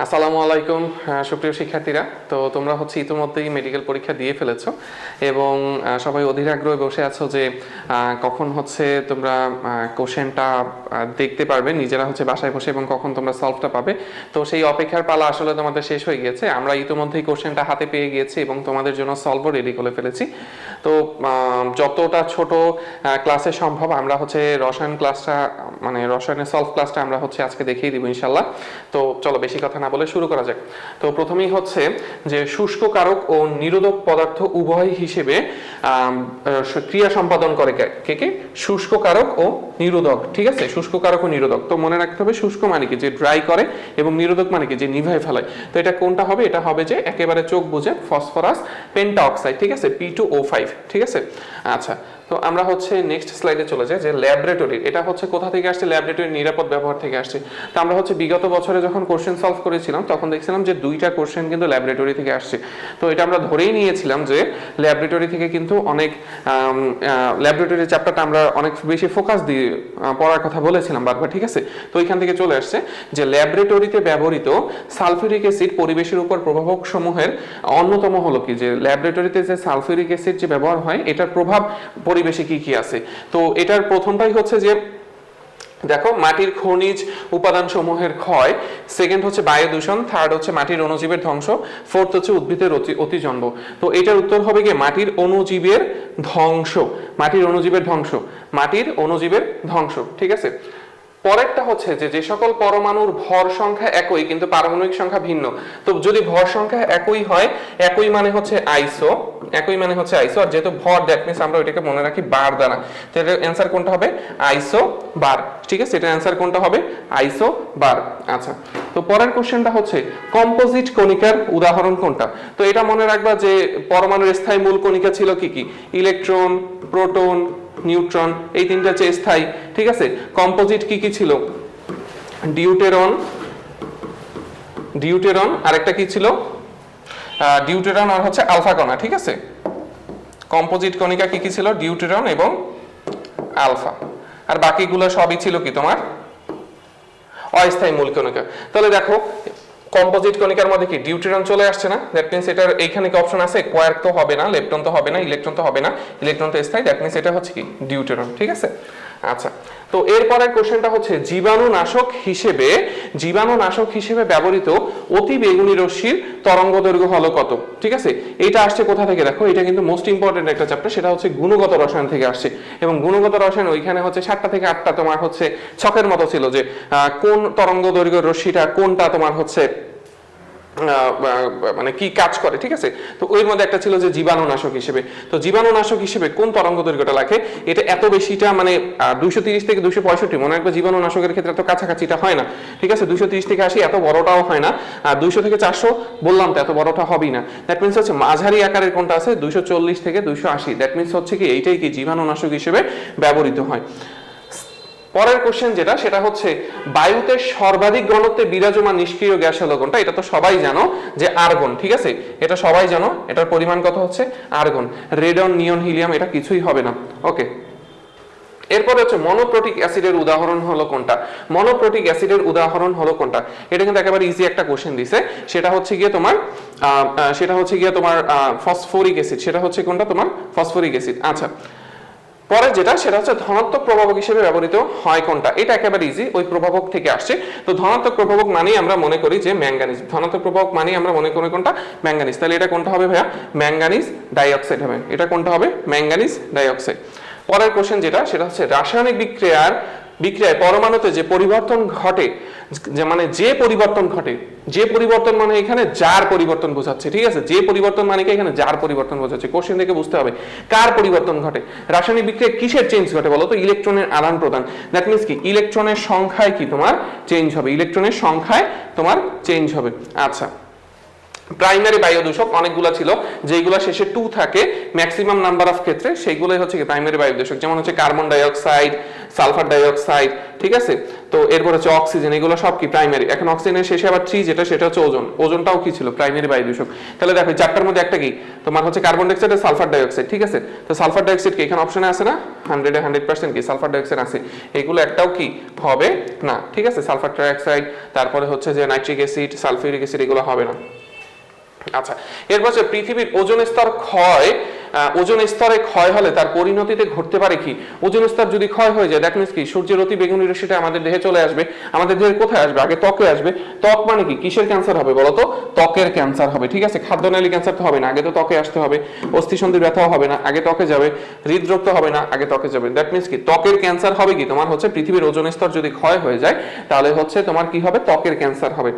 আসসালামু আলাইকুম সুপ্রিয় শিক্ষার্থীরা। তো তোমরা ইতিমধ্যেই মেডিকেল পরীক্ষা দিয়ে ফেলেছো এবং সবাই অধীর আগ্রহে বসে আছো যে কখন তোমরা কোশ্চেনটা দেখতে পারবে নিজেরা বাসায় বসে এবং কখন তোমরা সলভটা পাবে। তো সেই অপেক্ষার পালা আসলে তোমাদের শেষ হয়ে গিয়েছে। আমরা ইতিমধ্যেই কোশ্চেনটা হাতে পেয়ে গিয়েছি এবং তোমাদের জন্য সলভও রেডি করে ফেলেছি। তো যতটা ছোট ক্লাসে সম্ভব আমরা রসায়ন ক্লাসটা রসায়নের সলভ ক্লাসটা আমরা আজকে দেখিয়ে দিব ইনশাল্লাহ। তো চলো বেশি কথা না বলে শুরু করা যাক। তো প্রথমেই যে শুষ্ক কারক ও নিরোধক পদার্থ উভয় হিসেবে ক্রিয়া সম্পাদন করে কে কে? শুষ্ক কারক ও নিরোধক। ঠিক আছে, শুষ্ক কারক ও নিরোধক। তো মনে রাখতে হবে শুষ্ক মানে কি, যে ড্রাই করে, এবং নিরোধক মানে কি, যে নিভায় ফেলায়। তো এটা কোনটা হবে? এটা হবে যে একেবারে চোখ বুঝে ফসফরাস পেন্টাঅক্সাইড। ঠিক আছে, P2O5। ঠিক আছে, আচ্ছা। তো আমরা নেক্সট স্লাইডে চলে যাই যে ল্যাবরেটরি। এটা কোথা থেকে আসছে? ল্যাবরেটরির নিরাপদ ব্যবহার থেকে আসছে। তো আমরা বিগত বছরে যখন কোশ্চেন সলভ করেছিলাম তখন দেখছিলাম যে 2টা কোশ্চেন কিন্তু ল্যাবরেটরি থেকে আসছে। তো এটা আমরা ধরেই নিয়েছিলাম যে ল্যাবরেটরি থেকে কিন্তু অনেক ল্যাবরেটরি চ্যাপ্টারটা আমরা অনেক বেশি ফোকাস দিয়ে পড়ার কথা বলেছিলাম বারবার। ঠিক আছে, তো এখান থেকে চলে আসছে যে ল্যাবরেটরিতে ব্যবহৃত সালফিউরিক অ্যাসিড পরিবেশের উপর প্রভাবক সমূহের অন্যতম হলো কি, যে ল্যাবরেটরিতে যে সালফিউরিক অ্যাসিড যে ব্যবহার হয় এটার প্রভাব পরিবেশে কি কি আছে। তো এটার প্রথমটাই যে দেখো মাটির খনিজ উপাদান সমূহের ক্ষয়, সেকেন্ড বায়ু দূষণ, থার্ড মাটির অণুজীবের ধ্বংস, ফোর্থ উদ্ভিদের অতিজন্ম। তো এটার উত্তর হবে কি মাটির অণুজীবের ধ্বংস। মাটির অণুজীবের ধ্বংস, মাটির অণুজীবের ধ্বংস। ঠিক আছে, পরেরটা যে সকল পরমাণুর ভর সংখ্যা একই কিন্তু পারমাণবিক সংখ্যা ভিন্ন। তো যদি ভর সংখ্যা একই হয়, একই মানে আইসো, একই মানে আইসো, আর যেহেতু ভর দ্যাট মিন্স আমরা ওইটাকে মনে রাখি বার দ্বারা। তো এর অ্যান্সার কোনটা হবে? আইসো বার। ঠিক আছে, এটার অ্যান্সার কোনটা হবে? আইসো বার। আচ্ছা, তো পরের কোশ্চেনটা কম্পোজিট কণিকার উদাহরণ কোনটা? তো এটা মনে রাখবা যে পরমাণুর স্থায়ী মূল কণিকা ছিল কি কি? ইলেকট্রন, প্রোটন, নিউট্রন, এই তিনটা স্থায়ী। ঠিক আছে, কম্পোজিট কি কি ছিল? ডিউটেরন, ডিউটেরন, আরেকটা কি ছিল? ডিউটেরন আর আলফা কণা। ঠিক আছে, কম্পোজিট কণিকা কি কি ছিল? ডিউটেরন এবং আলফা। আর বাকিগুলো সবই ছিল কি তোমার অস্থায়ী মূল কণিকা। তাহলে দেখো কম্পোজিট কণিকার মধ্যে কি ডিউটেরন চলে আসছে না? দ্যাট মিন্স এটার এইখানে কি অপশন আছে? কোয়ার্ক তো হবে না, লেপটন তো হবে না, ইলেকট্রন তো হবে না, ইলেকট্রন তো স্থায়ী। দ্যাট মিন্স এটা কি ডিউটেরন। ঠিক আছে, আচ্ছা। তো এরপরের কোশ্চেনটা জীবাণুনাশক হিসেবে, জীবাণুনাশক হিসেবে ব্যবহৃত অতি বেগুনি রশ্মির তরঙ্গ দৈর্ঘ্য হলো কত? ঠিক আছে, এটা আসছে কোথা থেকে? দেখো এটা কিন্তু মোস্ট ইম্পর্টেন্ট একটা চ্যাপ্টার, সেটা গুণগত রসায়ন থেকে আসছে। এবং গুণগত রসায়ন ওইখানে 7টা থেকে 8টা তোমার ছকের মতো ছিল যে কোন তরঙ্গ দৈর্ঘ্যের রশ্মিটা কোনটা তোমার মানে কি কাজ করে। ঠিক আছে, তো ওই মধ্যে একটা ছিল যে জীবাণুনাশক হিসেবে। তো জীবাণুনাশক হিসেবে কোন তরঙ্গ দৈর্ঘ্যটা লাগে? এটা এত বেশিটা মানে 230 থেকে 265, মনে রাখবে জীবাণুনাশকের ক্ষেত্রে এত কাছাকাছিটা হয় না। ঠিক আছে, 230 থেকে 80 এত বড়টাও হয় না, আর 200 থেকে 400 বললাম তো এত বড়টা হবেই না। দ্যাট মিন্স মাঝারি আকারের কোনটা আছে? 240 থেকে 280। দ্যাট মিন্স কি এইটাই কি জীবাণুনাশক হিসেবে ব্যবহৃত হয়। পরের কোশ্চেন যেটা, সেটা বায়ুতে সর্বাধিক ঘনত্বে বিরাজমান নিষ্ক্রিয় গ্যাস হলো কোনটা? এটা তো সবাই জানো যে আর্গন। ঠিক আছে, এটা সবাই জানো, এটার পরিমাণ কত আর্গন। রেডন, নিয়ন, হিলিয়াম এটা কিছুই হবে না। ওকে, এরপরে মনোপ্রোটিক অ্যাসিডের উদাহরণ হলো কোনটা? মনোপ্রোটিক অ্যাসিডের উদাহরণ হলো কোনটা? এটা কিন্তু একেবারে ইজি একটা কোশ্চেন দিছে। সেটা গিয়ে তোমার ফসফরিক অ্যাসিড। সেটা কোনটা? তোমার ফসফরিক অ্যাসিড। আচ্ছা, পরে যেটা সেটা ধনাত্মক প্রভাবক হিসেবে ব্যবহৃত হয় কোনটা? এটা একেবারে ইজি, ওই প্রভাবক থেকে আসছে। তো ধনাত্মক প্রভাবক মানেই আমরা মনে করি যে ম্যাঙ্গানিজ। ধনাত্মক প্রভাবক মানেই আমরা মনে করি কোনটা? ম্যাঙ্গানিজ। তাহলে এটা কোনটা হবে ভাইয়া? ম্যাঙ্গানিজ ডাইঅক্সাইড হবে। এটা কোনটা হবে? Manganese dioxide. পরের কোশ্চেন যেটা, সেটা রাসায়নিক বিক্রিয়ায় পরমাণুতে যে পরিবর্তন ঘটে, যে পরিবর্তন মানে এখানে যার পরিবর্তন বোঝাচ্ছে। ঠিক আছে, যে পরিবর্তন মানে কি এখানে যার পরিবর্তন বোঝাচ্ছে। কোশ্চেন থেকে বুঝতে হবে কার পরিবর্তন ঘটে। রাসায়নিক বিক্রিয়ায় কিসের চেঞ্জ ঘটে বলো তো? ইলেকট্রনের আদান প্রদান। দ্যাট মিন্স কি ইলেকট্রনের সংখ্যায় কি তোমার চেঞ্জ হবে, ইলেকট্রনের সংখ্যায় তোমার চেঞ্জ হবে। আচ্ছা, প্রাইমারি বায়ু দূষক অনেকগুলো ছিল, যেগুলো শেষে 2 থাকে ম্যাক্সিমাম নাম্বার অফ ক্ষেত্রে, সেইগুলোই হচ্ছে কি প্রাইমারি বায়ু দূষক। যেমন হচ্ছে carbon die oxide, sulphur die oxide, ঠিক আছে। তো এরপর হচ্ছে অক্সিজেন, এগুলো সব কি প্রাইমারি। এখন অক্সিজেনের শেষে আবার 3 যেটা, সেটা হচ্ছে ওজন। ওজনটাও কি ছিল প্রাইমারি বায়ু দূষক। তাহলে দেখো চারটার মধ্যে একটা কি তোমার হচ্ছে কার্বন ডাই অক্সাইড আর সালফার ডাই অক্সাইড, ঠিক আছে। তো সালফার ডাই অক্সাইড কি এখানে অপশনে আছে না, 100% কি সালফার ডাই অক্সাইড আছে, এগুলো একটাও কি হবে না, ঠিক আছে। সালফার ডাই অক্সাইড, তারপরে হচ্ছে যে নাইট্রিক অ্যাসিড, সালফিউরিক অ্যাসিড, এগুলো হবে না। আচ্ছা, এরপর হচ্ছে পৃথিবীর ওজোন স্তর ক্ষয়, ওজোন স্তরে ক্ষয় হলে তার পরিণতিতে ঘটতে পারে কি, ওজোন স্তর যদি ক্ষয় হয়ে যায় দ্যাট মিন্স কি সূর্যের অতি বেগুনি রশ্মিটা আমাদের দেহে চলে আসবে। আমাদের দেহে কোথায় আসবে, আগে ত্বকে আসবে। ত্বক মানে কি, কিসের ক্যান্সার হবে বলতো, ত্বকের ক্যান্সার হবে, ঠিক আছে। খাদ্যনালী ক্যান্সার তো হবে না, আগে তো ত্বকে আসতে হবে। অস্থিসন্ধির ব্যথাও হবে না, আগে ত্বকে যাবে। হৃদরোগ তো হবে না, আগে ত্বকে যাবে। দ্যাট মিন্স কি ত্বকের ক্যান্সার হবে কি তোমার হচ্ছে পৃথিবীর ওজোন স্তর যদি ক্ষয় হয়ে যায় তাহলে হচ্ছে তোমার কি হবে, ত্বকের ক্যান্সার হবে।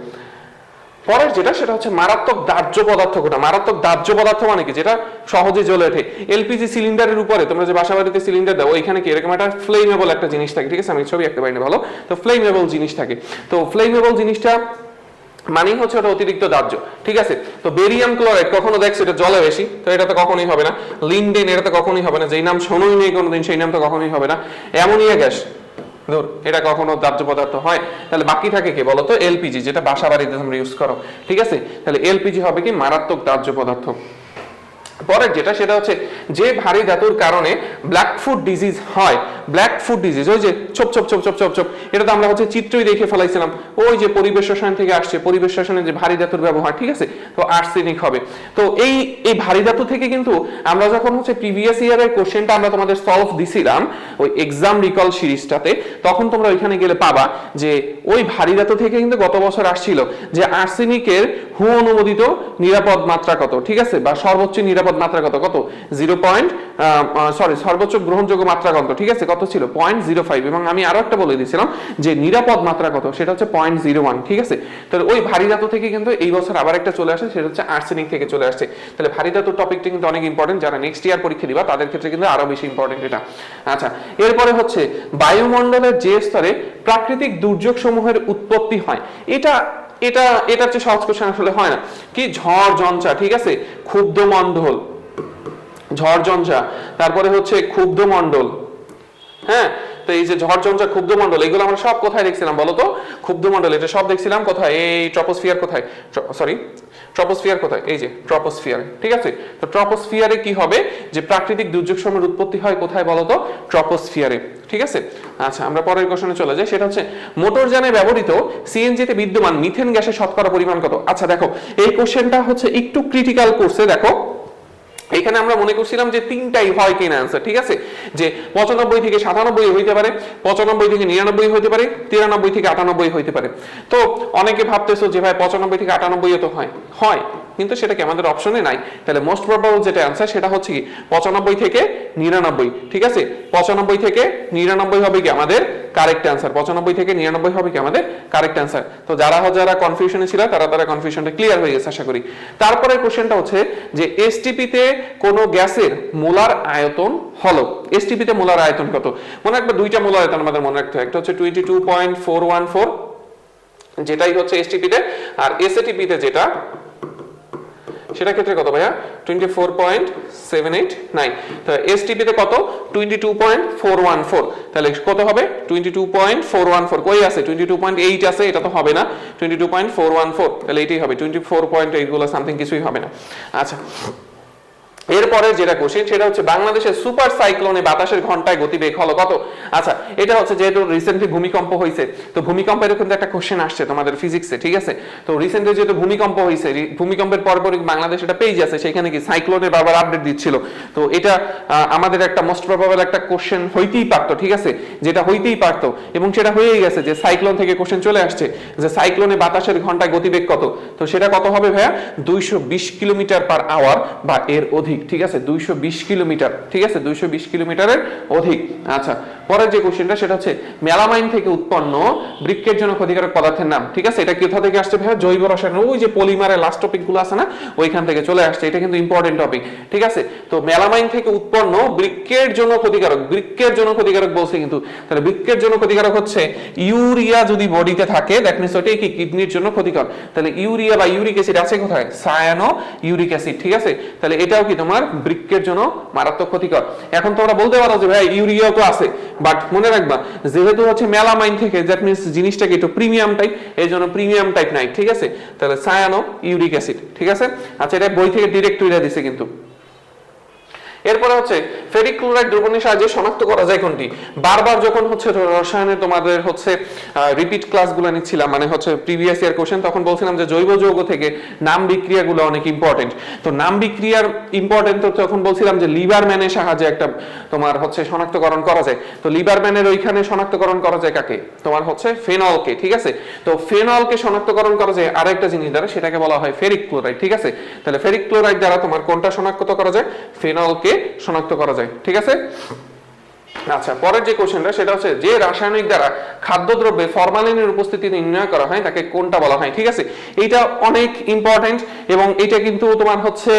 পরের যেটা সেটা হচ্ছে মারাত্মক দাহ্য পদার্থ। কোটা মারাত্মক দাহ্য পদার্থ মানে কি, যেটা সহজে জ্বলে ওঠে। এলপিজি সিলিন্ডারের উপরে তোমরা যে বাসাবাড়িতে সিলিন্ডার দাও, ওইখানে কি এরকম একটা ফ্লেমেবল একটা জিনিস থাকে, ঠিক আছে। আমি ছবি আঁকতে পারি না ভালো, তো ফ্লেমেবল জিনিস থাকে। তো ফ্লেমেবল জিনিসটা মানেই হচ্ছে ওটা অতিরিক্ত দাহ্য, ঠিক আছে। তো বেরিয়াম ক্লোরাইড কখনো দেখছো এটা জলে বেশি, তো এটা তো কখনোই হবে না। লিনডেন, এটা তো কখনোই হবে না, যেই নাম শোনোই নেই কোনোদিন সেই নাম তো কখনোই হবে না। অ্যামোনিয়া গ্যাস, ধর এটা কখনো দাহ্য পদার্থ হয়। তাহলে বাকি থাকে কি বলতো, এলপিজি, যেটা বাসা বাড়িতে তোমরা ইউজ করো, ঠিক আছে। তাহলে এলপিজি হবে কি মারাত্মক দাহ্য পদার্থ। পরের যেটা সেটা হচ্ছে যে ভারী ধাতুর কারণে ব্ল্যাক ফুট ডিজিজ হয়। ব্ল্যাক ফুট ডিজিজ, ওই যে ছোপ ছোপ ছোপ ছোপ ছোপ ছোপ, এটা তো আমরা হচ্ছে চিত্রই দেখে ফেলাইছিলাম, ওই যে পরিবেশ রসায়ন থেকে আসছে, পরিবেশ রসায়নে যে ভারী ধাতুর ব্যবহার, ঠিক আছে। তো আর্সেনিক হবে। তো এই ভারী ধাতু থেকে কিন্তু আমরা যখন হচ্ছে প্রিভিয়াস ইয়ারের কোশ্চেনটা আমরা তোমাদের সলভ দিছিলাম ওই এক্সাম রিকল সিরিজটাতে, তখন তোমরা ওইখানে গেলে পাবা যে ওই ভারী ধাতু থেকে কিন্তু গত বছর আসছিল যে আর্সেনিকের হু অনুমোদিত নিরাপদ মাত্রা কত, ঠিক আছে, বা সর্বোচ্চ নিরাপদ মাত্রা কত, কত 0. সর্বোচ্চ গ্রহণযোগ্য মাত্রা কত, ঠিক আছে, কত ছিল 0.05। এবং আমি আরো একটা বলে দিয়েছিলাম যে নিরাপদ মাত্রা কত, সেটা হচ্ছে 0.01, ঠিক আছে। তাহলে ওই ভারী ধাতু থেকে কিন্তু এই বছর আবার একটা চলে আসে, সেটা হচ্ছে আর্সেনিক থেকে চলে আসছে। তাহলে ভারী ধাতুর টপিকটা কিন্তু অনেক ইম্পর্টেন্ট, যারা নেক্সট ইয়ার পরীক্ষা দিবা তাদের ক্ষেত্রে কিন্তু আরো বেশি ইম্পর্টেন্ট এটা। আচ্ছা, এরপরে হচ্ছে বায়ুমণ্ডলের যে স্তরে প্রাকৃতিক দুর্যোগ সমূহের উৎপত্তি হয়, এটা হচ্ছে সহজ কোশ্চেন আসলে হয় না কি, ঝড় ঝঞ্ঝা, ঠিক আছে, ক্ষুব্ধ মণ্ডল, ঝড় ঝঞ্ঝা, তারপরে হচ্ছে ক্ষুব্ধ মণ্ডল, হ্যাঁ। তো এই যে ঝড় ঝঞ্ঝা, ক্ষুব্ধ মণ্ডল, এগুলো আমরা সব কোথায় দেখছিলাম বলতো, ক্ষুব্ধ মণ্ডল এটা সব দেখছিলাম কোথায়, এই ট্রপোস্ফিয়ার কোথায়, ট্রপোস্ফিয়ার কোথায়, এই যে ট্রপোস্ফিয়ার, ঠিক আছে। তো ট্রপোস্ফিয়ারে কি হবে, যে প্রাকৃতিক দুর্যোগ সমূহের উৎপত্তি হয় কোথায় বলতো, ট্রপোস্ফিয়ারে, ঠিক আছে। আচ্ছা, আমরা পরের কোশ্চেনে চলে যাই, সেটা হচ্ছে মোটরযানে ব্যবহৃত সিএনজিতে বিদ্যমান মিথেন গ্যাসের শতকরা পরিমাণ কত। আচ্ছা দেখো, এই কোশ্চেনটা হচ্ছে একটু ক্রিটিক্যাল করছে। দেখো এখানে আমরা মনে করছিলাম যে তিনটাই হয় কিনা आंसर, ঠিক আছে, যে 95 থেকে 97 হইতে পারে, 95 থেকে 99 হইতে পারে, 93 থেকে 98 হইতে পারে। তো অনেকে ভাবতেছো যে ভাই 95 থেকে 98 তো হয়, কিন্তু সেটা কি আমাদের অপশনে নাই। তাহলে মোস্ট প্রবাবল যেটা आंसर সেটা হচ্ছে কি 95 থেকে 99, ঠিক আছে। 95 থেকে 99 হবে কি আমাদের কারেক্ট आंसर, 95 থেকে 99 হবে কি আমাদের কারেক্ট आंसर। তো যারা কনফিউশনে ছিল তারা কনফিউশনটা ক্লিয়ার হয়ে গেছে আশা করি। তারপরে কোশ্চেনটা হচ্ছে যে এসটিপি তে কোন গ্যাসের মোলার আয়তন হলো, এসটিপি তে মোলার আয়তন কত। মনে রাখবে দুইটা মোলার আয়তন আমাদের মনে রাখতে হয়, একটা হচ্ছে 22.414 যেটাই হচ্ছে এসটিপি তে, আর এসএটিপি তে যেটা সেটা ক্ষেত্রে কত ভাইয়া 24.789। তো এসটিপি তে কত 22.414, তাহলে কত হবে 22.414, কই আছে 22.8 আছে, এটা তো হবে না, 22.414, তাহলে এটাই হবে 24.8 গুলো সামথিং কিছুই হবে না। আচ্ছা, এরপরে যেটা কোশ্চেন সেটা হচ্ছে বাংলাদেশের সুপার সাইক্লোনে বাতাসের ঘন্টায় গতিবেগ হলো কত। আচ্ছা, এটা হচ্ছে যেহেতু রিসেন্টলি ভূমিকম্প হয়েছে, তো ভূমিকম্পের কিন্তু একটা কোশ্চেন আসছে তোমাদের ফিজিক্সে, ঠিক আছে। তো রিসেন্টলি যেহেতু ভূমিকম্প হয়েছে, ভূমিকম্পের পরপরই বাংলাদেশ একটা পেজ আছে, সেখানে কি সাইক্লোনের বারবার আপডেট দিচ্ছিল। তো এটা আমাদের একটা মোস্ট প্রবাবল একটা কোশ্চেন হইতেই পারতো, ঠিক আছে, যেটা হইতেই পারতো এবং সেটা হয়েই গেছে, যে সাইক্লোন থেকে কোশ্চেন চলে আসছে যে সাইক্লোনে বাতাসের ঘন্টায় গতিবেগ কত। তো সেটা কত হবে ভাইয়া 220 কিলোমিটার পার আওয়ার বা এর অধিক। অধিক, ঠিক আছে 220 কিলোমিটার, ঠিক আছে 220 কিলোমিটারের অধিক। আচ্ছা, পরের যে কোশ্চেনটা সেটা হচ্ছে মেলামাইন থেকে উৎপন্ন বৃক্কের জন্য ক্ষতিকারক পদার্থের নাম, ঠিক আছে। এটা কোথা থেকে আসছে ভাই? জৈব রসায়ন, ওই যে পলিমারের লাস্ট টপিক গুলো আছে না, ওইখান থেকে চলে আসছে। এটা কিন্তু ইম্পর্টেন্ট টপিক, ঠিক আছে। তো মেলামাইন থেকে উৎপন্ন বৃক্কের জন্য ক্ষতিকারক, বৃক্কের জন্য ক্ষতিকারক বলছে কিন্তু, তাহলে বৃক্কের জন্য ক্ষতিকারক হচ্ছে ইউরিয়া। যদি বডিতে থাকে দ্যাট মিন্স ওইটাই কি কিডনির জন্য ক্ষতিকর। তাহলে ইউরিয়া বা ইউরিক অ্যাসিড আছে কোথায়? সায়ানো ইউরিক অ্যাসিড, ঠিক আছে। তাহলে এটাও কি তোমার বৃক্কের জন্য মারাত্মক ক্ষতিকর। এখন তোমরা বলতে পারো যে ভাই ইউরিয়াও তো আছে, বাট মনে রাখবা যেহেতু হচ্ছে মেলামাইন থেকে দ্যাট মিন্স জিনিসটাকে একটু প্রিমিয়াম টাইপ, এই জন্য প্রিমিয়াম টাইপ নাই, ঠিক আছে। তাহলে সায়ানো ইউরিক অ্যাসিড, ঠিক আছে। আচ্ছা, এটা বই থেকে ডিরেক্ট তুলে দিছে কিন্তু। এরপরে হচ্ছে ফেরিক ক্লোরাইড দ্রবণের সাহায্যে শনাক্ত করা যায় কোনটি? বারবার যখন হচ্ছে রসায়নে তোমাদের হচ্ছে রিপিট ক্লাসগুলো নিচ্ছিলাম, মানে হচ্ছে প্রিভিয়াস ইয়ার কোশ্চেন, তখন বলছিলাম যে জৈব যৌগ থেকে নাম বিক্রিয়াগুলো অনেক ইম্পর্টেন্ট। তো নাম বিক্রিয়ার ইম্পর্টেন্ট তো তখন বলছিলাম যে লিবারম্যানের সাহায্যে একটা তোমার হচ্ছে শনাক্তকরণ করা যায়। তো লিবারম্যানের ওইখানে শনাক্তকরণ করা যায় কাকে? তোমার হচ্ছে ফেনলকে, ঠিক আছে। তো ফেনলকে শনাক্তকরণ করা যায় আরেকটা জিনিস দ্বারা, সেটাকে বলা হয় ফেরিক ক্লোরাইড, ঠিক আছে। তাহলে ফেরিক ক্লোরাইড দ্বারা তোমার কোনটা শনাক্ত করা যায়? ফেনলকে শনাক্ত করা যায়, ঠিক আছে। আচ্ছা, পরের যে কোশ্চেনটা সেটা হচ্ছে যে রাসায়নিক দ্বারা খাদ্যদ্রব্যে ফরমালিনের উপস্থিতি নির্ণয় করা হয় তাকে কোনটা বলা হয়, ঠিক আছে। এইটা অনেক ইম্পর্টেন্ট এবং এটা কিন্তু তোমার হচ্ছে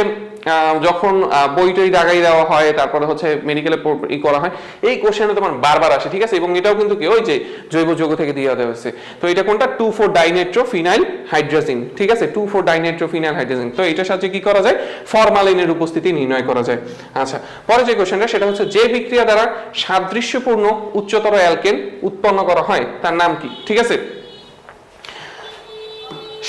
যখন বইটই দাগাই দেওয়া হয়, তারপরে হচ্ছে মেডিকেলে ই করা হয়, এই কোশ্চেনে তোমার বারবার আসে, ঠিক আছে। এবং এটাও কিন্তু কি ওই যে জৈব যৌগ থেকে দিয়ে দেওয়া হয়েছে। তো এটা কোনটা? 2,4-ডাইনাইট্রোফিনাইল হাইড্রোজেন, ঠিক আছে 2,4-ডাইনাইট্রোফিনাইল হাইড্রোজেন। তো এটার সাহায্যে কি করা যায়? ফরমালিনের উপস্থিতি নির্ণয় করা যায়। আচ্ছা, পরে যে কোশ্চেনটা সেটা হচ্ছে যে বিক্রিয়া দ্বারা সাদৃশ্যপূর্ণ উচ্চতর অ্যালকেন উৎপন্ন করা হয় তার নাম কি, ঠিক আছে।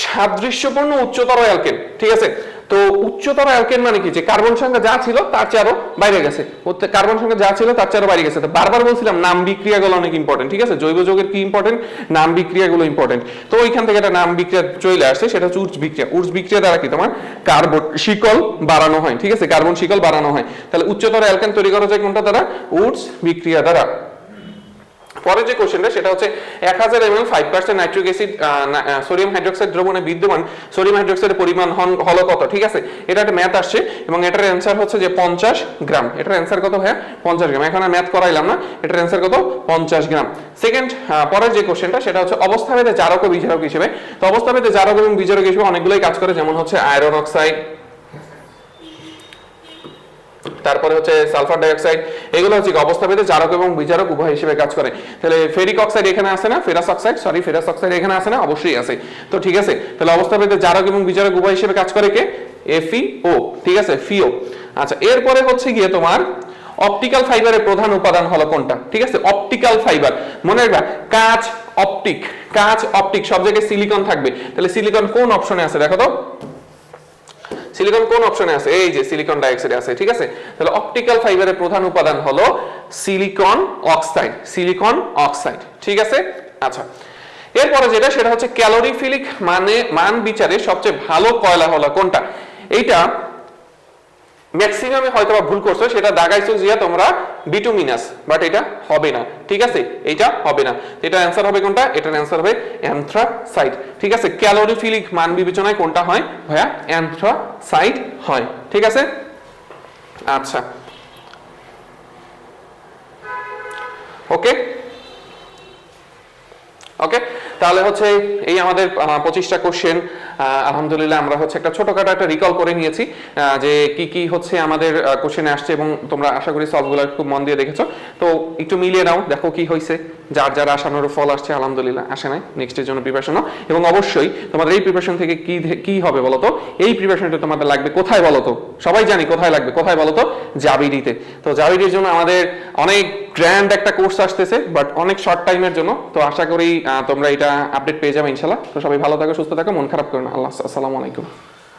সাদৃশ্যপূর্ণ উচ্চতর অ্যালকেন, ঠিক আছে। তো উচ্চতর অ্যালকেন মানে কি? যে কার্বন সংখ্যা যা ছিল তার চেয়ে আরো বাইরে গেছে, কার্বন সংখ্যা যা ছিল তার চেয়ে আরো বাইরে গেছে। তো বারবার বলছিলাম নাম বিক্রিয়াগুলো অনেক ইম্পর্টেন্ট, ঠিক আছে। জৈব যৌগের কি ইম্পর্টেন্ট? নাম বিক্রিয়াগুলো ইম্পর্টেন্ট। তো ওইখান থেকে একটা নাম বিক্রিয়া চলে আসছে, সেটা হচ্ছে উৎস বিক্রিয়া। উৎস বিক্রিয়া দ্বারা কি তোমার কার্বন শিকল বাড়ানো হয়, ঠিক আছে, কার্বন শিকল বাড়ানো হয়। তাহলে উচ্চতর অ্যালকেন তৈরি করা যায় কোনটা দ্বারা? উৎস বিক্রিয়া দ্বারা। পরের যে কোশ্চেনটা সেটা হচ্ছে 1000 ml 5% nitric acid sodium hydroxide দ্রবণে বিদ্যমান সোডিয়াম হাইড্রোক্সাইডের পরিমাণ হলো কত, ঠিক আছে। এটা একটা ম্যাথ আসছে এবং এটার অ্যান্সার হচ্ছে যে 50 গ্রাম। এটার অ্যান্সার কত ভাইয়া? 50 গ্রাম। এখন আর ম্যাথ করাইলাম না, এটার অ্যান্সার কত? 50 গ্রাম। সেকেন্ড, পরের যে কোশ্চেনটা সেটা হচ্ছে অবস্থাভেদে জারক ও বিজারক হিসেবে। তো অবস্থাভেদে জারক এবং বিজারক হিসেবে অনেকগুলোই কাজ করে, যেমন হচ্ছে আয়রন অক্সাইড, তারপরে হচ্ছে সালফার ডাইঅক্সাইড, এগুলো হচ্ছে অবস্থাভেদে জারক এবং বিজারক উভয় হিসেবে কাজ করে। তাহলে ফেরিক অক্সাইড এখানে আছে না? ফেরাস অক্সাইড এখানে আছে না? অবশ্যই আছে। তো ঠিক আছে, তাহলে অবস্থাভেদে জারক এবং বিজারক উভয় হিসেবে কাজ করে কে? FeO, ঠিক আছে, FeO। আচ্ছা, এরপরে হচ্ছে গিয়ে তোমার অপটিক্যাল ফাইবারের প্রধান উপাদান হলো কোনটা, ঠিক আছে। অপটিক্যাল ফাইবার মনে রাখবা, কাঁচ অপটিক সব জায়গায় সিলিকন থাকবে। তাহলে সিলিকন কোন অপশনে আছে দেখো তো? সিলিকন কোন অপশনে আছে? এই যে সিলিকন ডাইঅক্সাইড আছে, ঠিক আছে। তাহলে অপটিক্যাল ফাইবারের প্রধান উপাদান হলো সিলিকন অক্সাইড, ঠিক আছে। আচ্ছা, এরপরে যেটা সেটা হচ্ছে ক্যালোরিফিলিক মান বিচারে সবচেয়ে ভালো কয়লা হলো কোনটা? এইটা ম্যাক্সিমামে হয়তো ভুল করছো, সেটা দাগাইছো যে তোমরা বিটুমিনাস, বাট এটা হবে না, ঠিক আছে, এটা হবে না। এটা অ্যানসার হবে কোনটা? এটার অ্যানসার হবে অ্যানথ্রাসাইট, ঠিক আছে। ক্যালোরিফিলিক মান বিবেচনায় কোনটা হয় ভাইয়া? অ্যানথ্রাসাইট হয়, ঠিক আছে। আচ্ছা, ওকে ওকে, তাহলে হচ্ছে এই আমাদের 25টা কোশ্চেন আলহামদুলিল্লাহ আমরা হচ্ছে একটা ছোটখাটো একটা রিকল করে নিয়েছি যে কি কি হচ্ছে আমাদের কোশ্চেনে আসছে, এবং তোমরা আশা করি সবগুলো খুব মন দিয়ে দেখেছো। তো একটু মিলিয়ে নাও, দেখো কি হয়েছে। যার আশানুরূপ ফল আসছে আলহামদুলিল্লাহ, আসে নাই, নেক্সটের জন্য প্রিপারেশন নাও। এবং অবশ্যই তোমাদের এই প্রিপারেশন থেকে কি হবে বলতো? এই প্রিপারেশনটা তোমাদের লাগবে কোথায় বলতো? সবাই জানি কোথায় লাগবে, কোথায় বলতো? জাবিডিতে। তো জাবিডির জন্য আমাদের অনেক গ্র্যান্ড একটা কোর্স আসতেছে, বাট অনেক শর্ট টাইমের জন্য। তো আশা করি তোমরা এটা আপডেট পেয়ে যাবে ইনশাল্লাহ। তো সবাই ভালো থাকো, সুস্থ থাকো, মন খারাপ করো না। আল্লাহ, আসসালামু আলাইকুম।